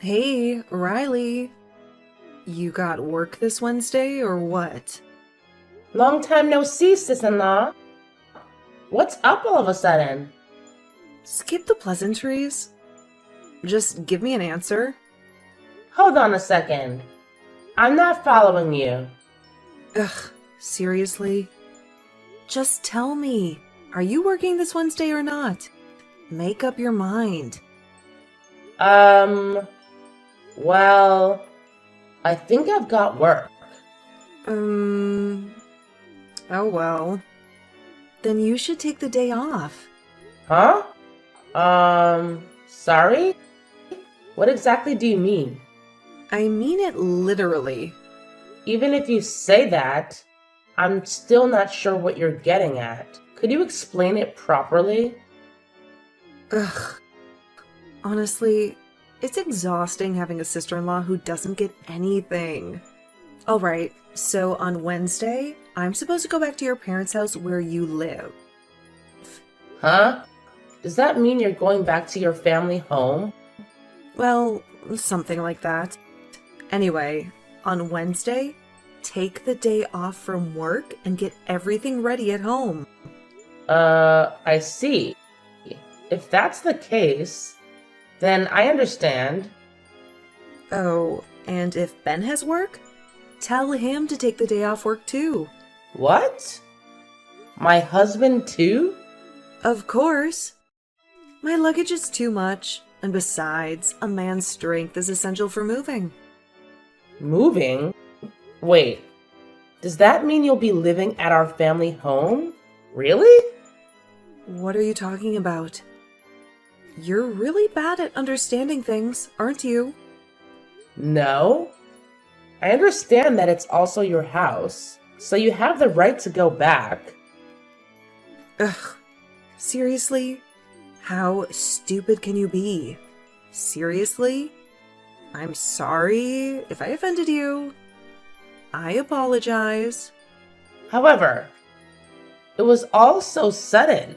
Hey, Riley. You got work this Wednesday or what? Long time no see, sis-in-law. What's up all of a sudden? Skip the pleasantries. Just give me an answer. Hold on a second. I'm not following you. Ugh, seriously? Just tell me. Are you working this Wednesday or not? Make up your mind. Well, I think I've got work. Oh well. Then you should take the day off. Huh? Sorry? What exactly do you mean? I mean it literally. Even if you say that, I'm still not sure what you're getting at. Could you explain it properly? Ugh. Honestly, it's exhausting having a sister-in-law who doesn't get anything. Alright, so on Wednesday, I'm supposed to go back to your parents' house where you live. Huh? Does that mean you're going back to your family home? Well, something like that. Anyway, on Wednesday, take the day off from work and get everything ready at home. I see. If that's the case, then I understand. Oh, and if Ben has work, tell him to take the day off work too. What? My husband too? Of course. My luggage is too much, and besides, a man's strength is essential for moving. Moving? Wait, does that mean you'll be living at our family home? Really? What are you talking about? You're really bad at understanding things, aren't you? No. I understand that it's also your house, so you have the right to go back. Ugh. Seriously? How stupid can you be? Seriously? I'm sorry if I offended you. I apologize. However, it was all so sudden.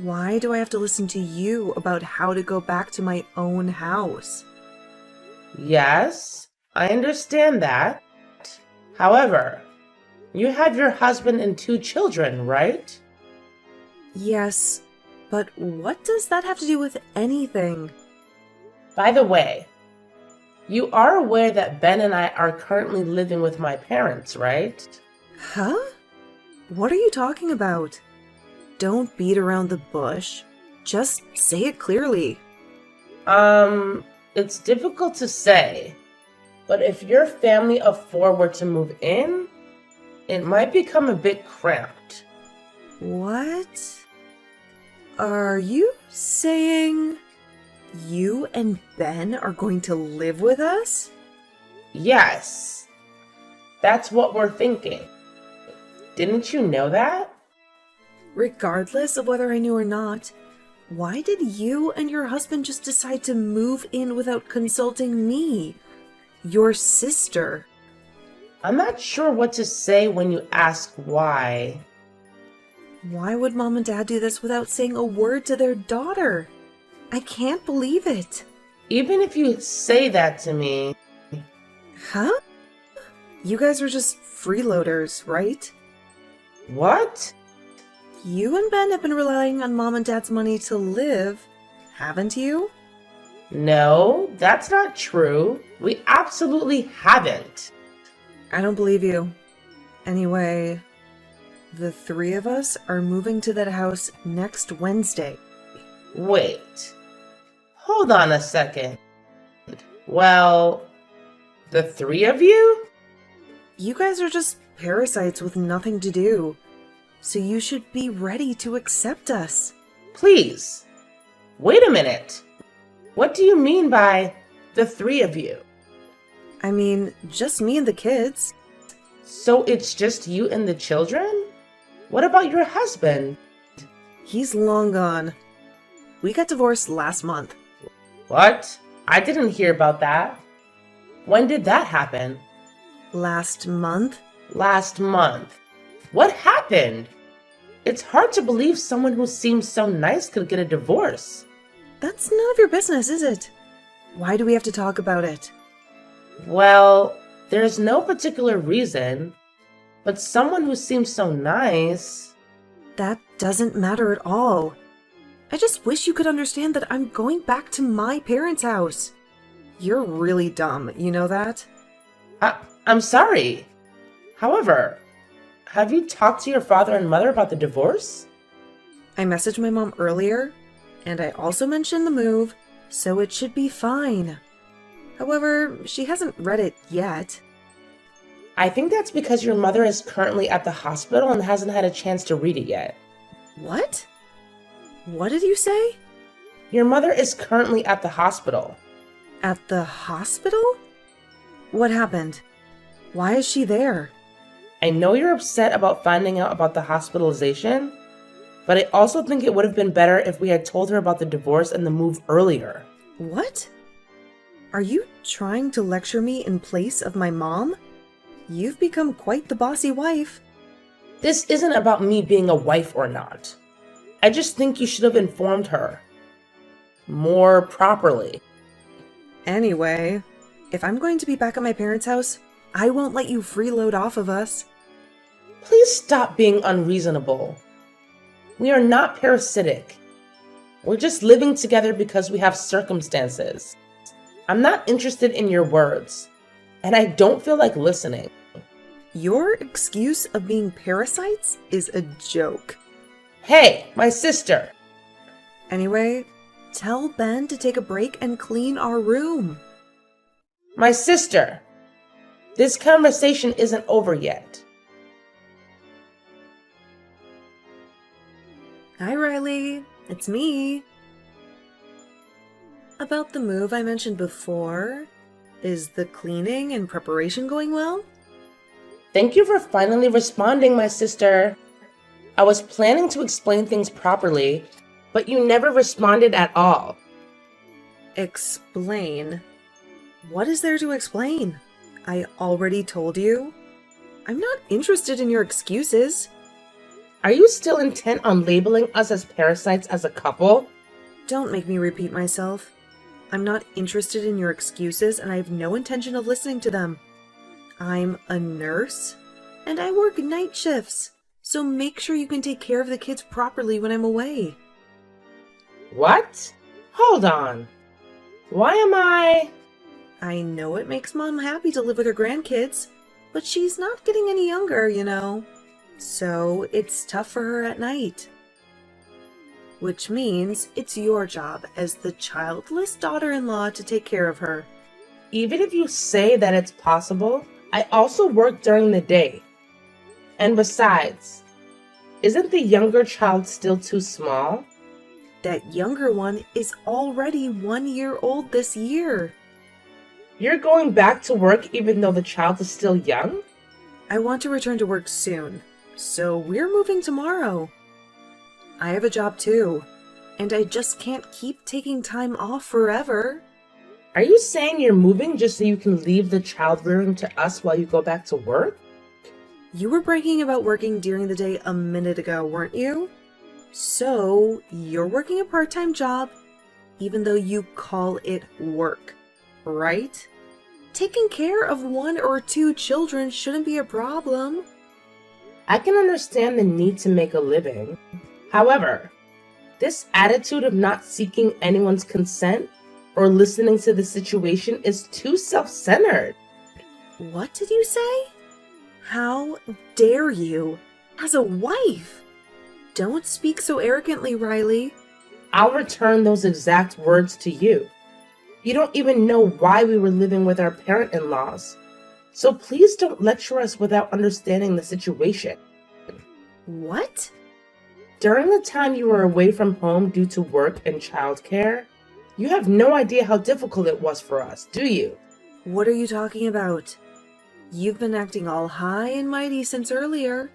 Why do I have to listen to you about how to go back to my own house? Yes, I understand that. However, you have your husband and two children, right? Yes, but what does that have to do with anything? By the way, you are aware that Ben and I are currently living with my parents, right? Huh? What are you talking about? Don't beat around the bush. Just say it clearly. It's difficult to say, but if your family of four were to move in, it might become a bit cramped. What? Are you saying you and Ben are going to live with us? Yes, that's what we're thinking. Didn't you know that? Regardless of whether I knew or not, why did you and your husband just decide to move in without consulting me, your sister? I'm not sure what to say when you ask why. Why would Mom and Dad do this without saying a word to their daughter? I can't believe it. Even if you say that to me, Huh? You guys are just freeloaders, right? what? You and Ben have been relying on Mom and Dad's money to live, haven't you? No, that's not true. We absolutely haven't. I don't believe you. Anyway, the three of us are moving to that house next Wednesday. Wait, hold on a second. Well, the three of you? You guys are just parasites with nothing to do, so you should be ready to accept us. Please, wait a minute. What do you mean by the three of you? I mean, just me and the kids. So it's just you and the children? What about your husband? He's long gone. We got divorced last month. What? I didn't hear about that. When did that happen? Last month? Last month. What happened? It's hard to believe someone who seems so nice could get a divorce. That's none of your business, is it? Why do we have to talk about it? Well, there's no particular reason, but someone who seems so nice... That doesn't matter at all. I just wish you could understand that I'm going back to my parents' house. You're really dumb, you know that? I'm sorry. However, have you talked to your father and mother about the divorce? I messaged my mom earlier, and I also mentioned the move, so it should be fine. However, she hasn't read it yet. I think that's because your mother is currently at the hospital and hasn't had a chance to read it yet. What? What did you say? Your mother is currently at the hospital. At the hospital? What happened? Why is she there? I know you're upset about finding out about the hospitalization, but I also think it would have been better if we had told her about the divorce and the move earlier. What? Are you trying to lecture me in place of my mom? You've become quite the bossy wife. This isn't about me being a wife or not. I just think you should have informed her more properly. Anyway, if I'm going to be back at my parents' house, I won't let you freeload off of us. Please stop being unreasonable. We are not parasitic. We're just living together because we have circumstances. I'm not interested in your words, and I don't feel like listening. Your excuse of being parasites is a joke. Hey, my sister! Anyway, tell Ben to take a break and clean our room. My sister! This conversation isn't over yet. Hi, Riley. It's me. About the move I mentioned before, is the cleaning and preparation going well? Thank you for finally responding, my sister. I was planning to explain things properly, but you never responded at all. Explain? What is there to explain? I already told you. I'm not interested in your excuses. Are you still intent on labeling us as parasites as a couple? Don't make me repeat myself. I'm not interested in your excuses, and I have no intention of listening to them. I'm a nurse, and I work night shifts, so make sure you can take care of the kids properly when I'm away. What? Hold on. Why am I... I know it makes Mom happy to live with her grandkids, but she's not getting any younger, you know. So it's tough for her at night. Which means it's your job as the childless daughter-in-law to take care of her. Even if you say that it's possible, I also work during the day. And besides, isn't the younger child still too small? That younger one is already 1 year old this year. You're going back to work even though the child is still young? I want to return to work soon, so we're moving tomorrow. I have a job too, and I just can't keep taking time off forever. Are you saying you're moving just so you can leave the child rearing to us while you go back to work? You were bragging about working during the day a minute ago, weren't you? So, you're working a part-time job, even though you call it work, right? Taking care of 1 or 2 children shouldn't be a problem. I can understand the need to make a living. However, this attitude of not seeking anyone's consent or listening to the situation is too self-centered. What did you say? How dare you? As a wife! Don't speak so arrogantly, Riley. I'll return those exact words to you. You don't even know why we were living with our parent-in-laws. So please don't lecture us without understanding the situation. What? During the time you were away from home due to work and childcare, you have no idea how difficult it was for us, do you? What are you talking about? You've been acting all high and mighty since earlier.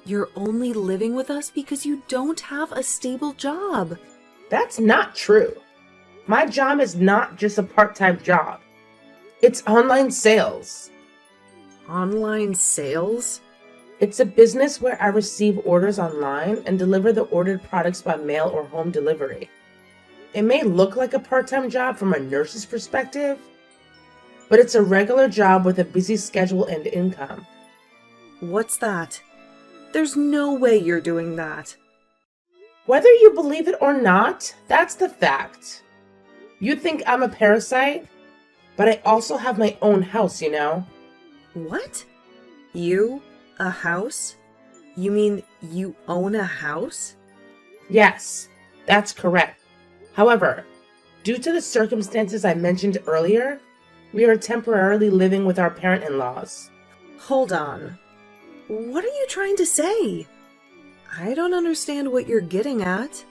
You're only living with us because you don't have a stable job. That's not true. My job is not just a part-time job. It's online sales. Online sales? It's a business where I receive orders online and deliver the ordered products by mail or home delivery. It may look like a part-time job from a nurse's perspective, but it's a regular job with a busy schedule and income. What's that? There's no way you're doing that. Whether you believe it or not, that's the fact. You think I'm a parasite, but I also have my own house, you know? What? You? A house? You mean you own a house? Yes, that's correct. However, due to the circumstances I mentioned earlier, we are temporarily living with our parent-in-laws. Hold on. What are you trying to say? I don't understand what you're getting at.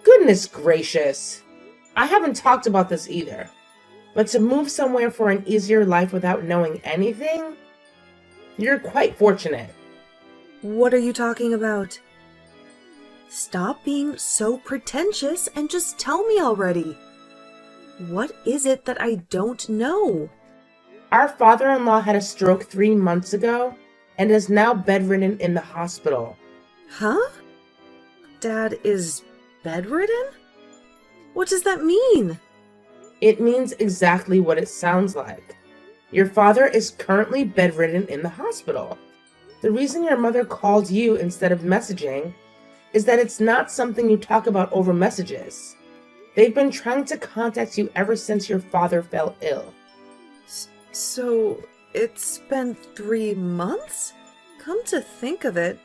Goodness gracious. I haven't talked about this either. But to move somewhere for an easier life without knowing anything, you're quite fortunate. What are you talking about? Stop being so pretentious and just tell me already. What is it that I don't know? Our father-in-law had a stroke 3 months ago and is now bedridden in the hospital. Huh? Dad is bedridden? What does that mean? It means exactly what it sounds like. Your father is currently bedridden in the hospital. The reason your mother called you instead of messaging is that it's not something you talk about over messages. They've been trying to contact you ever since your father fell ill. So, it's been 3 months? Come to think of it,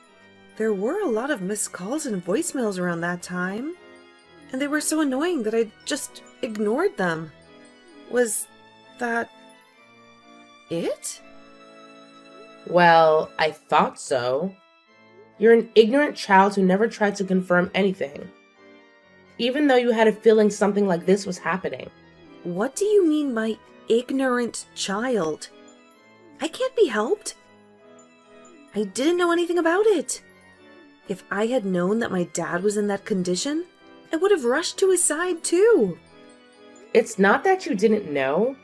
there were a lot of missed calls and voicemails around that time. And they were so annoying that I just ignored them. Was that it? Well, I thought so. You're an ignorant child who never tried to confirm anything, even though you had a feeling something like this was happening. What do you mean by ignorant child? I can't be helped. I didn't know anything about it. If I had known that my dad was in that condition, I would have rushed to his side too. It's not that you didn't know,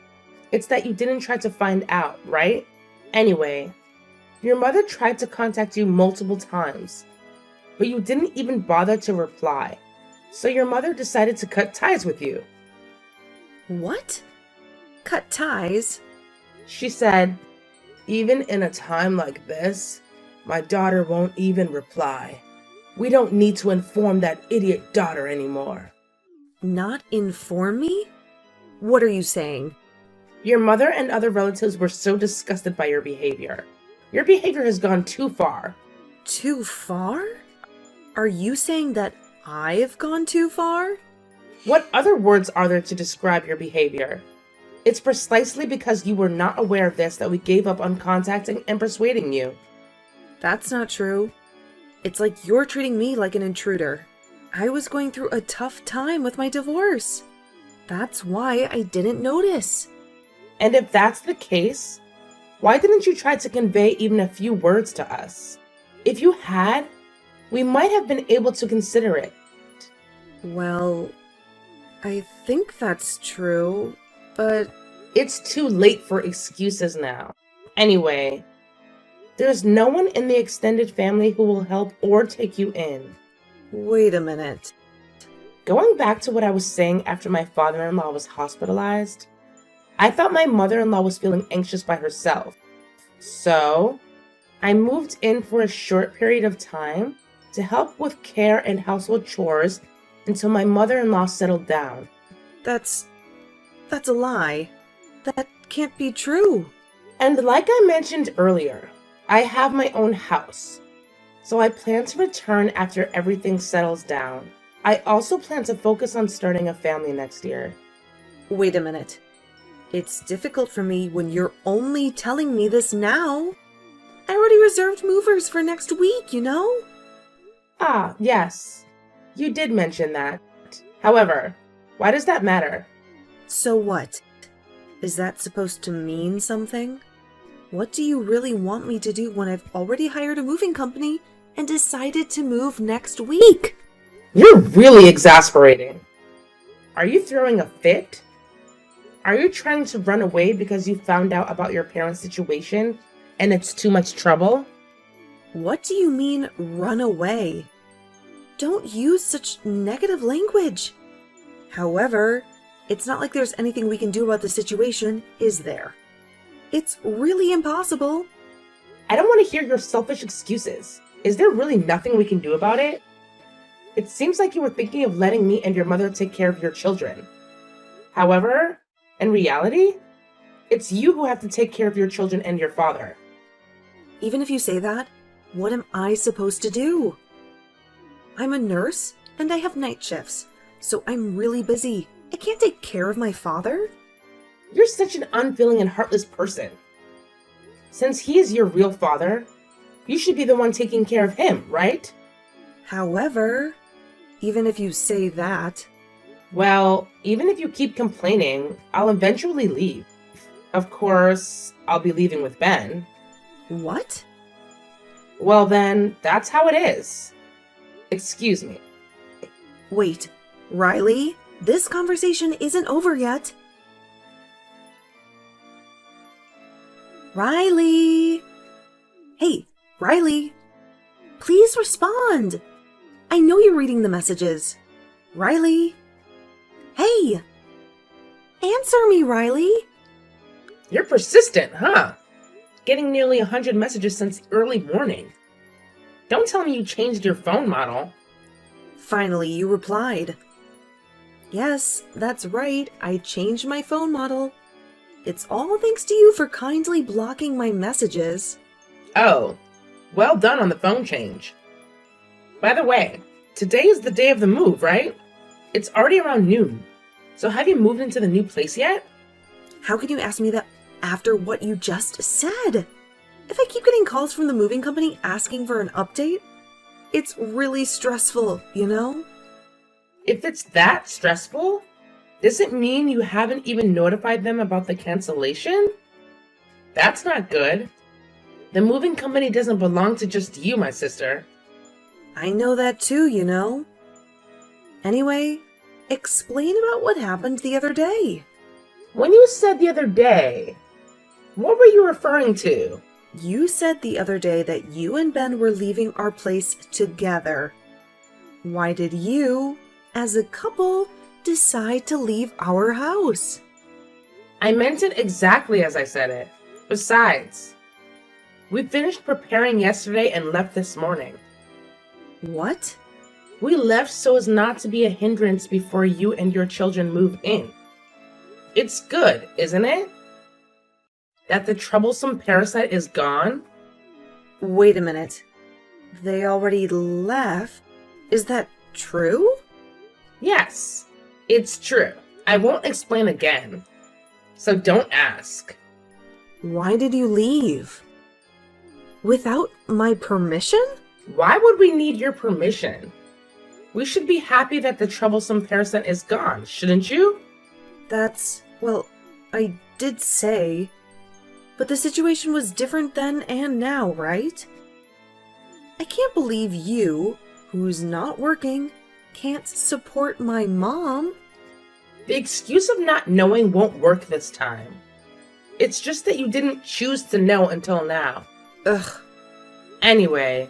it's that you didn't try to find out, right? Anyway, your mother tried to contact you multiple times, but you didn't even bother to reply. So your mother decided to cut ties with you. What? Cut ties? She said, "Even in a time like this, my daughter won't even reply. We don't need to inform that idiot daughter anymore." Not inform me? What are you saying? Your mother and other relatives were so disgusted by your behavior. Your behavior has gone too far. Too far? Are you saying that I've gone too far? What other words are there to describe your behavior? It's precisely because you were not aware of this that we gave up on contacting and persuading you. That's not true. It's like you're treating me like an intruder. I was going through a tough time with my divorce. That's why I didn't notice. And if that's the case, why didn't you try to convey even a few words to us? If you had, we might have been able to consider it. Well, I think that's true, but It's too late for excuses now. Anyway, there's no one in the extended family who will help or take you in. wait a minute. Going back to what I was saying after my father-in-law was hospitalized, I thought my mother-in-law was feeling anxious by herself. So, I moved in for a short period of time to help with care and household chores until my mother-in-law settled down. That's a lie. That can't be true. And like I mentioned earlier, I have my own house. So I plan to return after everything settles down. I also plan to focus on starting a family next year. Wait a minute. It's difficult for me when you're only telling me this now. I already reserved movers for next week, you know? Ah, yes. You did mention that. However, why does that matter? So what? Is that supposed to mean something? What do you really want me to do when I've already hired a moving company and decided to move next week? You're really exasperating. Are you throwing a fit? Are you trying to run away because you found out about your parents' situation and it's too much trouble? What do you mean, run away? Don't use such negative language. However, it's not like there's anything we can do about the situation, is there? It's really impossible. I don't want to hear your selfish excuses. Is there really nothing we can do about it? It seems like you were thinking of letting me and your mother take care of your children. However, in reality, it's you who have to take care of your children and your father. Even if you say that, what am I supposed to do? I'm a nurse and I have night shifts, so I'm really busy. I can't take care of my father. You're such an unfeeling and heartless person. Since he is your real father, you should be the one taking care of him, right? However, even if you say that, Well, even if you keep complaining, I'll eventually leave. Of course, I'll be leaving with Ben. what? Well then, that's how it is. Excuse me. Wait, Riley, this conversation isn't over yet. Riley! Hey, Riley! Please respond! I know you're reading the messages. Riley! Hey! Answer me, Riley! You're persistent, huh? Getting nearly 100 messages since early morning. Don't tell me you changed your phone model. Finally, you replied. Yes, that's right, I changed my phone model. It's all thanks to you for kindly blocking my messages. Oh, well done on the phone change. By the way, today is the day of the move, right? It's already around noon. So have you moved into the new place yet? How can you ask me that after what you just said? If I keep getting calls from the moving company asking for an update, it's really stressful, you know? If it's that stressful, does it mean you haven't even notified them about the cancellation? That's not good. The moving company doesn't belong to just you, my sister. I know that too, you know? Anyway, explain about what happened the other day. When you said the other day, what were you referring to? You said the other day that you and Ben were leaving our place together. Why did you, as a couple, decide to leave our house? I meant it exactly as I said it. Besides, we finished preparing yesterday and left this morning. What? We left so as not to be a hindrance before you and your children move in. It's good, isn't it? That the troublesome parasite is gone? Wait a minute. They already left? Is that true? Yes, it's true. I won't explain again. So don't ask. Why did you leave? Without my permission? Why would we need your permission? We should be happy that the troublesome parasite is gone, shouldn't you? Well, I did say. But the situation was different then and now, right? I can't believe you, who's not working, can't support my mom. The excuse of not knowing won't work this time. It's just that you didn't choose to know until now. Ugh. Anyway,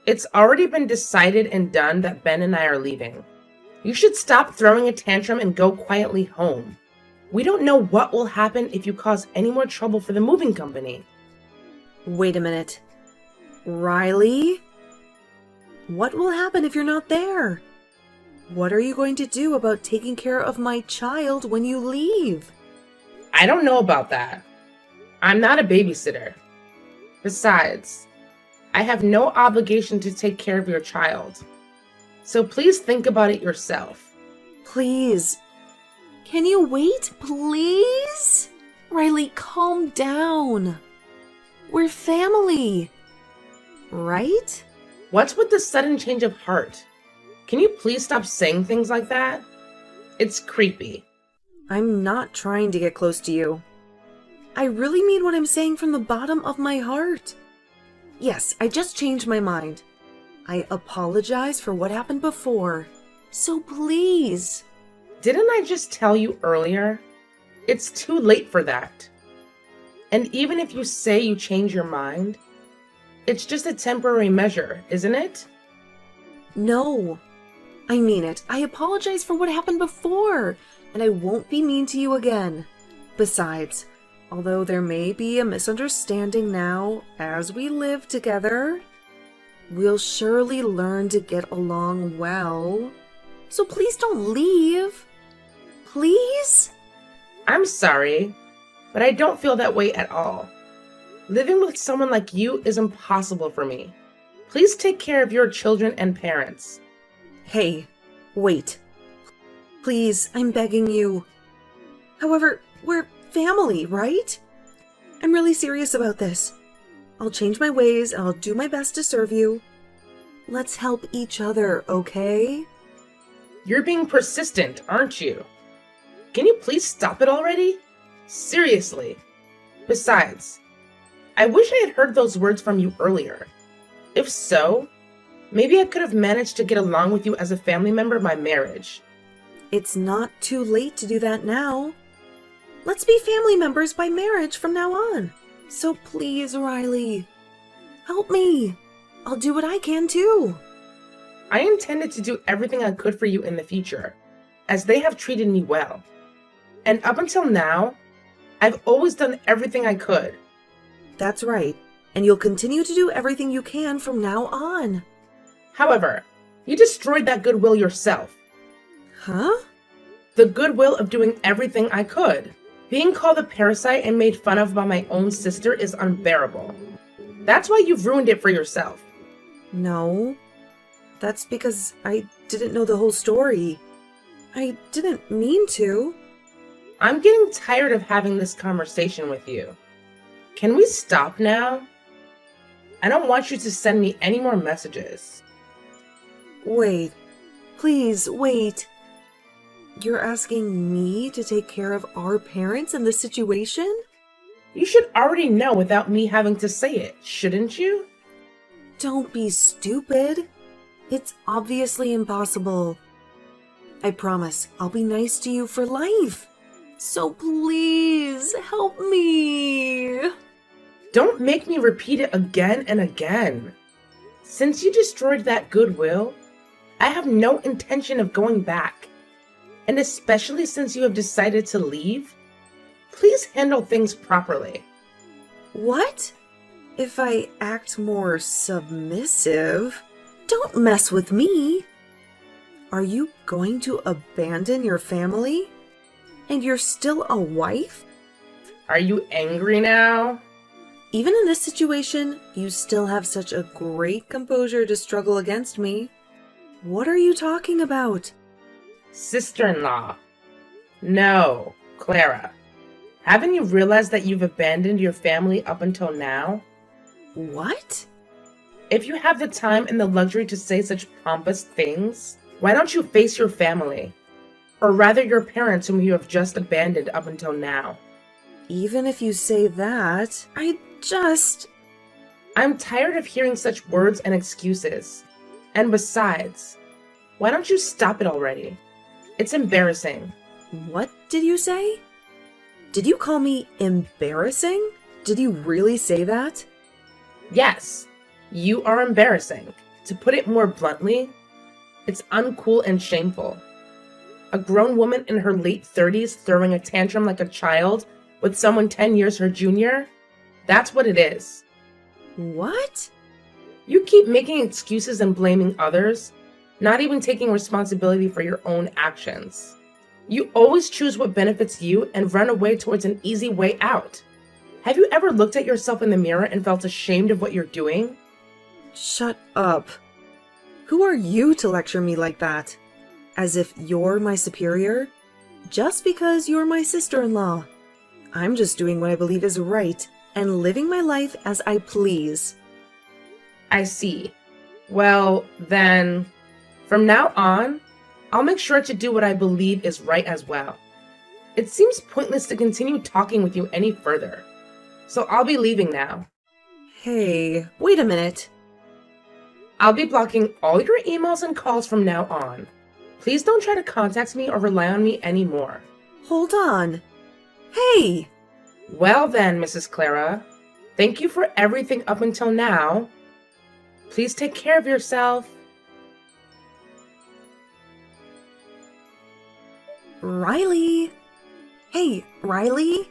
it's already been decided and done that Ben and I are leaving. You should stop throwing a tantrum and go quietly home. We don't know what will happen if you cause any more trouble for the moving company. Wait a minute. Riley? What will happen if you're not there? What are you going to do about taking care of my child when you leave? I don't know about that. I'm not a babysitter. Besides, I have no obligation to take care of your child. So please think about it yourself. Please. Can you wait, please? Riley, calm down. We're family. Right? What's with the sudden change of heart? Can you please stop saying things like that? It's creepy. I'm not trying to get close to you. I really mean what I'm saying from the bottom of my heart. Yes, I just changed my mind. I apologize for what happened before. So please. Didn't I just tell you earlier? It's too late for that. And even if you say you change your mind, it's just a temporary measure, isn't it? No. I mean it. I apologize for what happened before, and I won't be mean to you again. Besides, although there may be a misunderstanding now as we live together, we'll surely learn to get along well. So please don't leave. Please? I'm sorry, but I don't feel that way at all. Living with someone like you is impossible for me. Please take care of your children and parents. Hey, wait. Please, I'm begging you. However, we're family, right? I'm really serious about this. I'll change my ways and I'll do my best to serve you. Let's help each other, okay? You're being persistent, aren't you? Can you please stop it already? Seriously. Besides, I wish I had heard those words from you earlier. If so, maybe I could have managed to get along with you as a family member by marriage. It's not too late to do that now. Let's be family members by marriage from now on. So please, Riley, help me. I'll do what I can too. I intended to do everything I could for you in the future, as they have treated me well. And up until now, I've always done everything I could. That's right. And you'll continue to do everything you can from now on. However, you destroyed that goodwill yourself. Huh? The goodwill of doing everything I could. Being called a parasite and made fun of by my own sister is unbearable. That's why you've ruined it for yourself. No. That's because I didn't know the whole story. I didn't mean to. I'm getting tired of having this conversation with you. Can we stop now? I don't want you to send me any more messages. Wait. Please, wait. You're asking me to take care of our parents in this situation? You should already know without me having to say it, shouldn't you? Don't be stupid. It's obviously impossible. I promise I'll be nice to you for life. So please, help me. Don't make me repeat it again and again. Since you destroyed that goodwill, I have no intention of going back. And especially since you have decided to leave, please handle things properly. What? If I act more submissive? Don't mess with me. Are you going to abandon your family? And you're still a wife? Are you angry now? Even in this situation, you still have such a great composure to struggle against me. What are you talking about? Sister-in-law. No, Clara. Haven't you realized that you've abandoned your family up until now? What? If you have the time and the luxury to say such pompous things, why don't you face your family? Or rather your parents whom you have just abandoned up until now. Even if you say that, I'm tired of hearing such words and excuses. And besides, why don't you stop it already? It's embarrassing. What did you say? Did you call me embarrassing? Did you really say that? Yes, you are embarrassing. To put it more bluntly, it's uncool and shameful. A grown woman in her late 30s throwing a tantrum like a child with someone 10 years her junior? That's what it is. What? You keep making excuses and blaming others, not even taking responsibility for your own actions. You always choose what benefits you and run away towards an easy way out. Have you ever looked at yourself in the mirror and felt ashamed of what you're doing? Shut up. Who are you to lecture me like that? As if you're my superior? Just because you're my sister-in-law. I'm just doing what I believe is right and living my life as I please. I see. Well, then, from now on, I'll make sure to do what I believe is right as well. It seems pointless to continue talking with you any further. So I'll be leaving now. Hey, wait a minute. I'll be blocking all your emails and calls from now on. Please don't try to contact me or rely on me anymore. Hold on. Hey! Well then, Mrs. Clara, thank you for everything up until now. Please take care of yourself. Riley! Hey, Riley!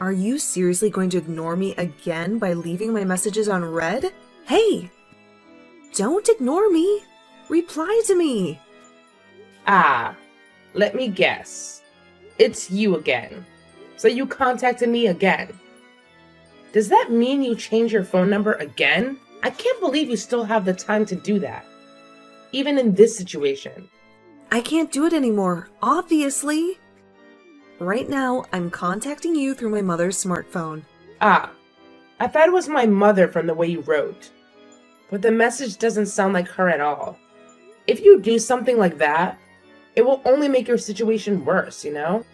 Are you seriously going to ignore me again by leaving my messages on read? Hey! Don't ignore me! Reply to me! Ah, let me guess. It's you again. So you contacted me again. Does that mean you changed your phone number again? I can't believe you still have the time to do that. Even in this situation. I can't do it anymore, obviously. Right now, I'm contacting you through my mother's smartphone. Ah, I thought it was my mother from the way you wrote. But the message doesn't sound like her at all. If you do something like that, it will only make your situation worse, you know?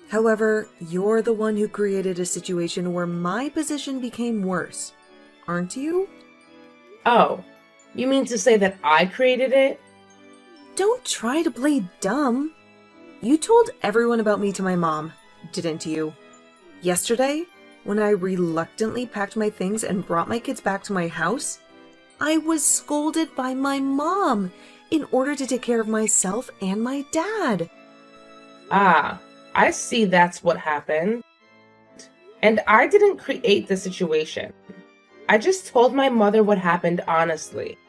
However, you're the one who created a situation where my position became worse, aren't you? Oh, you mean to say that I created it? Don't try to play dumb. You told everyone about me to my mom, didn't you? Yesterday, when I reluctantly packed my things and brought my kids back to my house, I was scolded by my mom in order to take care of myself and my dad. Ah, I see that's what happened. And I didn't create the situation. I just told my mother what happened honestly.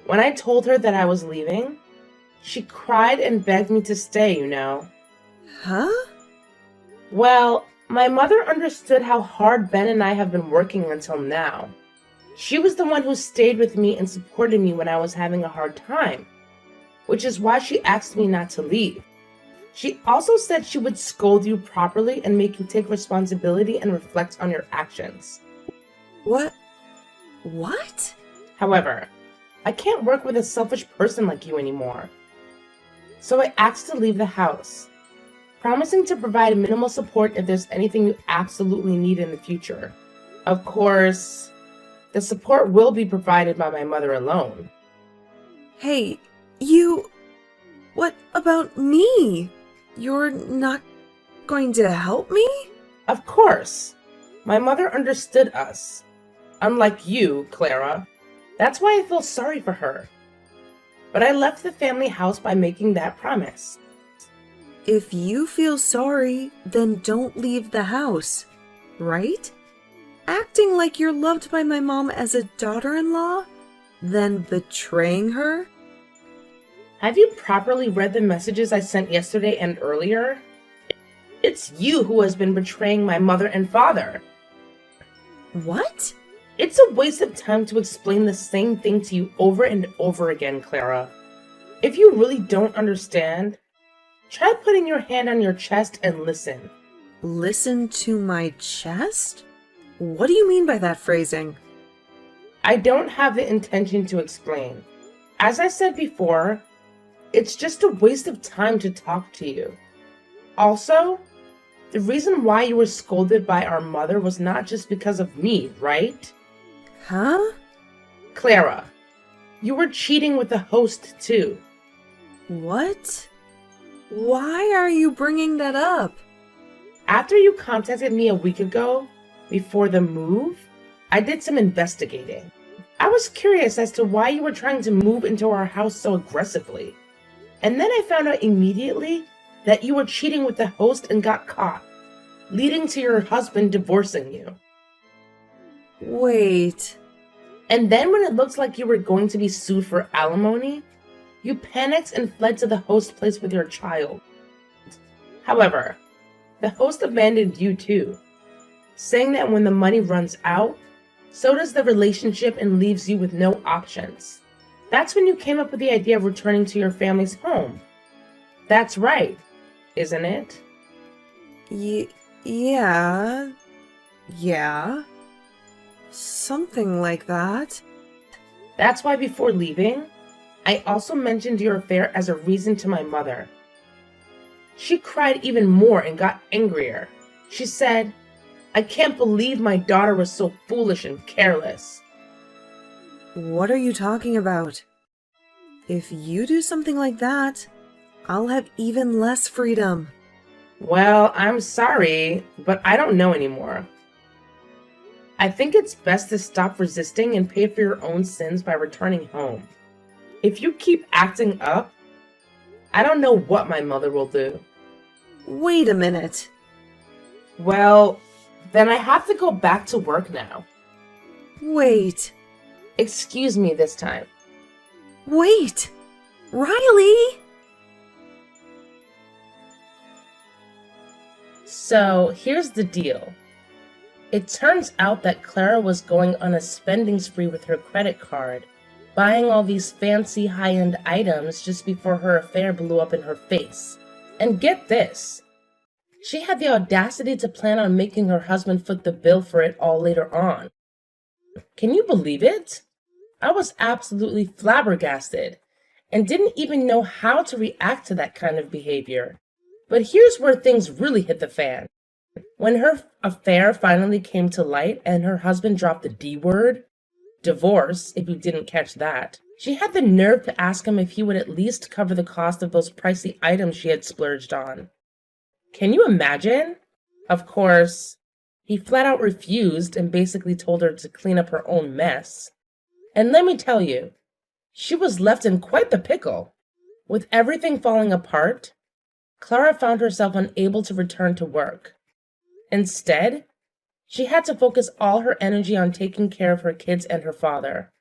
When I told her that I was leaving, she cried and begged me to stay, you know. Huh? Well, my mother understood how hard Ben and I have been working until now. She was the one who stayed with me and supported me when I was having a hard time, which is why she asked me not to leave. She also said she would scold you properly and make you take responsibility and reflect on your actions. What? However, I can't work with a selfish person like you anymore. So I asked to leave the house, promising to provide minimal support if there's anything you absolutely need in the future. Of course, the support will be provided by my mother alone. Hey, what about me? You're not going to help me? Of course, my mother understood us. Unlike you, Clara. That's why I feel sorry for her. But I left the family house by making that promise. If you feel sorry, then don't leave the house, right? Acting like you're loved by my mom as a daughter-in-law, then betraying her? Have you properly read the messages I sent yesterday and earlier? It's you who has been betraying my mother and father. What? It's a waste of time to explain the same thing to you over and over again, Clara. If you really don't understand, try putting your hand on your chest and listen. Listen to my chest? What do you mean by that phrasing? I don't have the intention to explain. As I said before, it's just a waste of time to talk to you. Also, the reason why you were scolded by our mother was not just because of me, right? Huh? Clara, you were cheating with the host too. What? Why are you bringing that up? After you contacted me a week ago, before the move, I did some investigating. I was curious as to why you were trying to move into our house so aggressively. And then I found out immediately that you were cheating with the host and got caught, leading to your husband divorcing you. Wait. And then when it looked like you were going to be sued for alimony, you panicked and fled to the host place with your child. However, the host abandoned you too, saying that when the money runs out, so does the relationship and leaves you with no options. That's when you came up with the idea of returning to your family's home. That's right, isn't it? Yeah. Something like that. That's why before leaving, I also mentioned your affair as a reason to my mother. She cried even more and got angrier. She said, "I can't believe my daughter was so foolish and careless." What are you talking about? If you do something like that, I'll have even less freedom. Well, I'm sorry, but I don't know anymore. I think it's best to stop resisting and pay for your own sins by returning home. If you keep acting up, I don't know what my mother will do. Wait a minute. Well, then I have to go back to work now. Wait. Excuse me this time. Wait! Riley! So, here's the deal. It turns out that Clara was going on a spending spree with her credit card, buying all these fancy high-end items just before her affair blew up in her face. And get this, she had the audacity to plan on making her husband foot the bill for it all later on. Can you believe it? I was absolutely flabbergasted and didn't even know how to react to that kind of behavior. But here's where things really hit the fan. When her affair finally came to light and her husband dropped the D word, divorce, if you didn't catch that, she had the nerve to ask him if he would at least cover the cost of those pricey items she had splurged on. Can you imagine? Of course, he flat out refused and basically told her to clean up her own mess. And let me tell you, she was left in quite the pickle. With everything falling apart, Clara found herself unable to return to work. Instead, she had to focus all her energy on taking care of her kids and her father.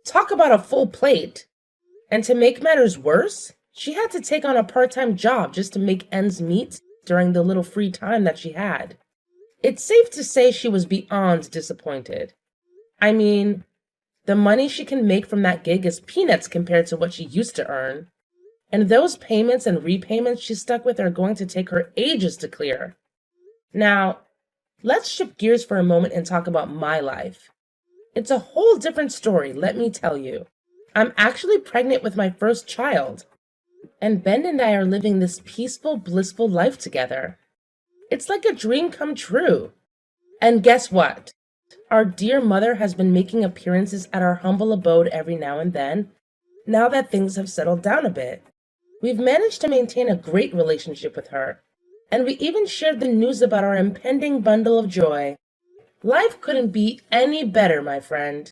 Talk about a full plate! And to make matters worse, she had to take on a part-time job just to make ends meet during the little free time that she had. It's safe to say she was beyond disappointed. I mean, the money she can make from that gig is peanuts compared to what she used to earn. And those payments and repayments she's stuck with are going to take her ages to clear. Now, let's shift gears for a moment and talk about my life. It's a whole different story, let me tell you. I'm actually pregnant with my first child, and Ben and I are living this peaceful, blissful life together. It's like a dream come true. And guess what? Our dear mother has been making appearances at our humble abode every now and then, now that things have settled down a bit. We've managed to maintain a great relationship with her, and we even shared the news about our impending bundle of joy. Life couldn't be any better, my friend.